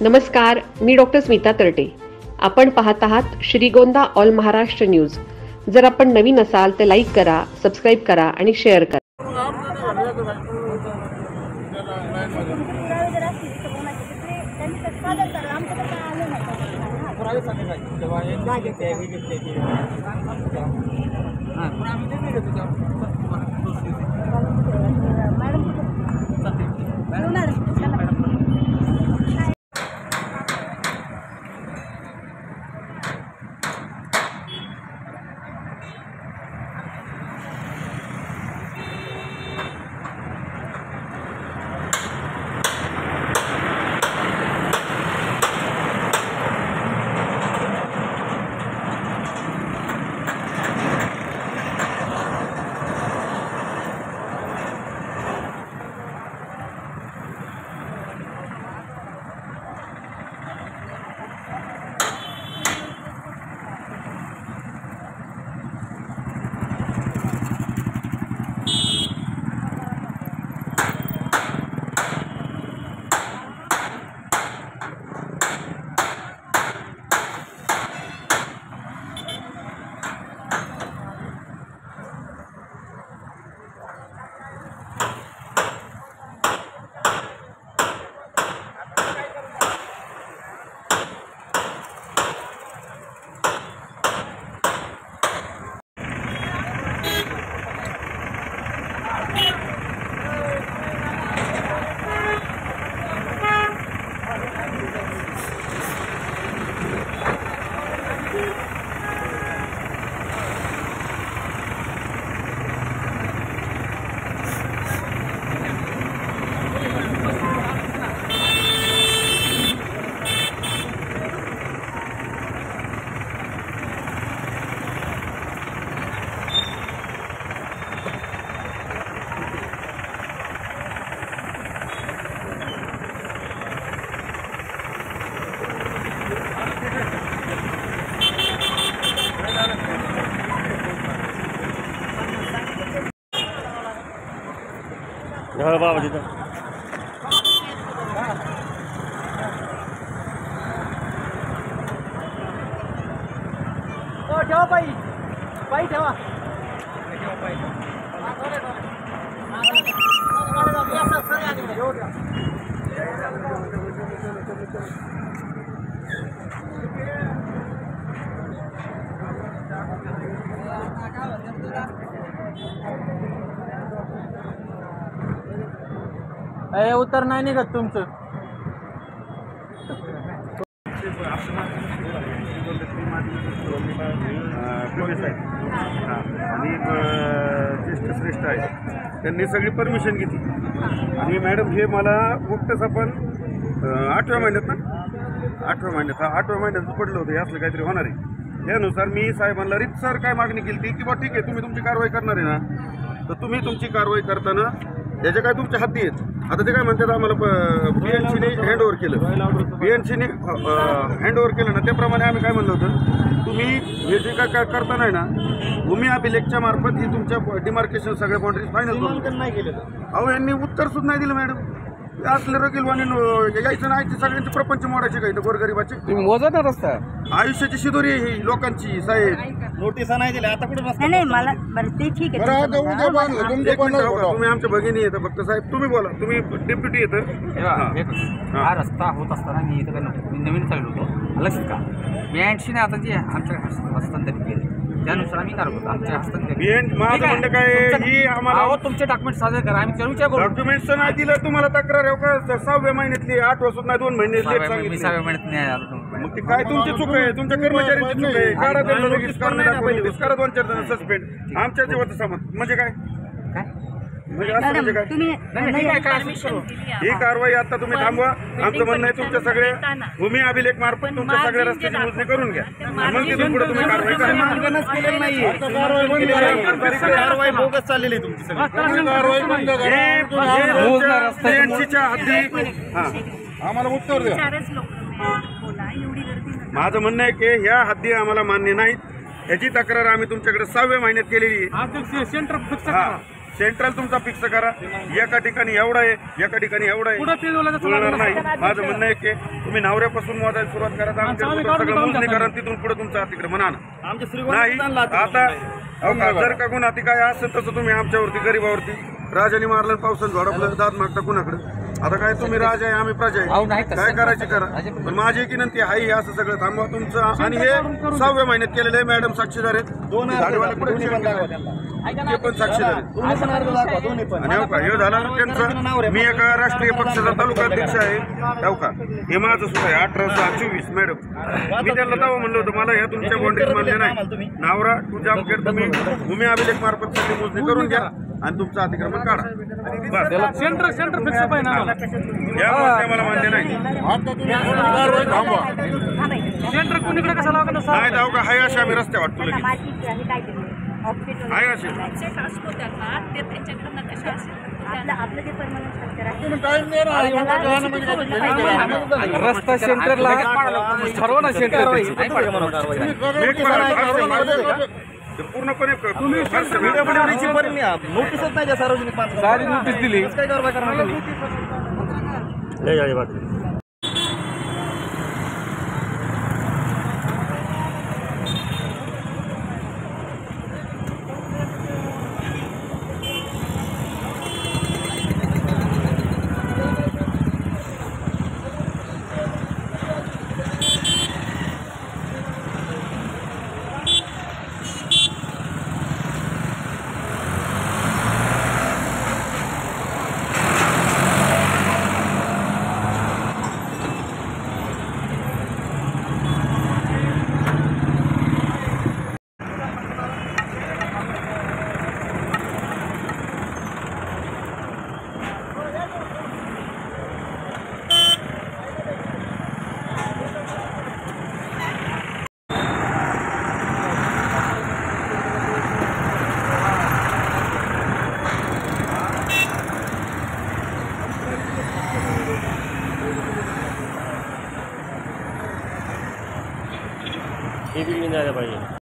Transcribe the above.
नमस्कार, मी डॉक्टर स्मिता तरटे. आपण पाहत आहात श्रीगोंदा ऑल महाराष्ट्र न्यूज. जर आपण नवीन असाल तर लाईक करा, सबस्क्राईब करा आणि शेअर करा. बाबा तिथं ठेवा पाई ठेवा. उत्तर नाही निघत तुमचं. आणि ज्येष्ठ श्रेष्ठ आहे त्यांनी सगळी परमिशन घेतली. आणि मॅडम हे मला मुक्तच आपण 8व्या महिन्यात पडलं होतं, हे असलं काहीतरी होणार आहे. त्यानुसार मी साहेबांना रीतसर काय मागणी केली ती की बा ठीक आहे, तुम्ही तुमची कारवाई करणार आहे ना, तर तुम्ही तुमची कारवाई करताना त्याच्या काय तुमच्या हाती आहेत. आता ते काय म्हणतात आम्हाला BNCने हँडओव्हर केलं, BNCने हँडओव्हर केलं ना, त्याप्रमाणे आम्ही काय म्हणलं होतं, तुम्ही हे जे काय करता नाही ना, भूमी अभिलेखच्या मार्फत ही तुमच्या डिमार्केशन सगळ्या बाउंड्रीज फायनल करून नाही केलं. अहो यांनी उत्तर सुद्धा नाही दिलं मॅडम. असले रकीलवाणी यायचं नाही, ते सगळ्यांचे प्रपंच मोडायचे काही तर गोरगरिबाचे. तुम्ही मोजा ना रस्ता, आयुष्याची शिदोरी ही लोकांची. साहेब नोटिसा नाही दिल्या, आता कुठे नाही मला बरं ते ठीक आहे. तुम्ही आमच्या भगिनी येतं फक्त. साहेब तुम्ही बोला, तुम्ही डेप्युटी येतं. हा रस्ता होत असताना मी इथं काय नव्हतो, मी नवीन चाललो होतो. लक्षात का 82ने आता जे आमच्या हस्तांतरित केले त्यानुसार आम्ही करत होतो. आमच्या हस्तांतरित माझं म्हणणं काय ही आम्हाला तुमचे डॉक्युमेंट सादर करा, आम्ही विचार करू. डॉक्युमेंट्स नाही दिलं तुम्हाला तक्रार आहे का? 6व्या महिन्यातली 8 वाजून नाही 2 महिने लेट मी सांगितलं. 6व्या महिन्यात नाही आलो. मग ती काय तुमची चूक आहे, तुमच्या कर्मचाऱ्यांची चूक आहे. काढा त्यांना नोटीस करा 2-4 जण सस्पेंड. आमच्या जेव्हा समज म्हणजे काय म्हणजे असं म्हणजे काय ही कारवाई आता तुम्ही थांबवा. आमचं म्हणणं आहे तुमच्या सगळ्या भूमी अभिलेख मार्फत तुमच्या सगळ्या रस्त्याची मोजणी करून घ्या. मग तिथून पुढे तुम्ही कारवाई करा. कारवाई बोगस चाललेली आहे तुमची सगळी. आम्हाला उत्तर द्या. माझं म्हणणं आहे की ह्या हद्दी आम्हाला मान्य नाहीत. याची तक्रार आम्ही तुमच्याकडे 6व्या महिन्यात केलेली आहे. सेंट्रल तुमचा फिक्स करा. एका ठिकाणी एवढा आहे, एका ठिकाणी एवढा आहे, जुळणार नाही. माझं म्हणणं आहे की तुम्ही नवऱ्यापासून मोजायला सुरुवात करा. सगळं मोजणी करा, तिथून पुढे तुमचं अतिक्रमण आणा. नाही आता जर का गुन्हा ती काय असेल तसं तुम्ही आमच्यावरती गरीबावरती राजाने मारलं पावसानं झोडपलं दाद मागता कुणाकडे. आता काय तुम्ही राजा आहे आम्ही प्रजा आहे, काय करायची करा. पण माझी एक विनंती आहे असं सगळं थांबवा तुमचं. आणि हे 6व्या महिन्यात केलेलं आहे. मॅडम साक्षीदार आहेत, झाडीवाले पुढे ते पण साक्षीदार आहेत. आणि हो का हे झालं त्यांचं. मी एका राष्ट्रीय पक्षाचा तालुका अध्यक्ष आहे. हो का हे माझं सुद्धा आहे 18/6/24 मॅडम. मी त्यांना तेव्हा म्हणलं होतं मला ह्या तुमच्या बाउंड्रीज मानले नाही. नावरा तू जामखेड तुम्ही भूमी अभिलेख मार्फत सगळी मोजणी करून घ्या आणि तुमचं अतिक्रमण काढा. बस सेंटर फिक्स पाहिजे ना या गोष्टी मला मान्य नाही. सेंटर कुणीकडे कसं लागत नाही जाऊ का हाय असे आम्ही रस्ते वाटतो लगेच हाय असे. आपलं जे परमनंट स्ट्रक्चर आहे रस्ता सेंटरला ठरवा ना सेंटर पूर्णपणे नोटीसच नाही सार्वजनिक सारी नोटीस दिली काय कारवाई करणार हे बी नाही पाहिजे.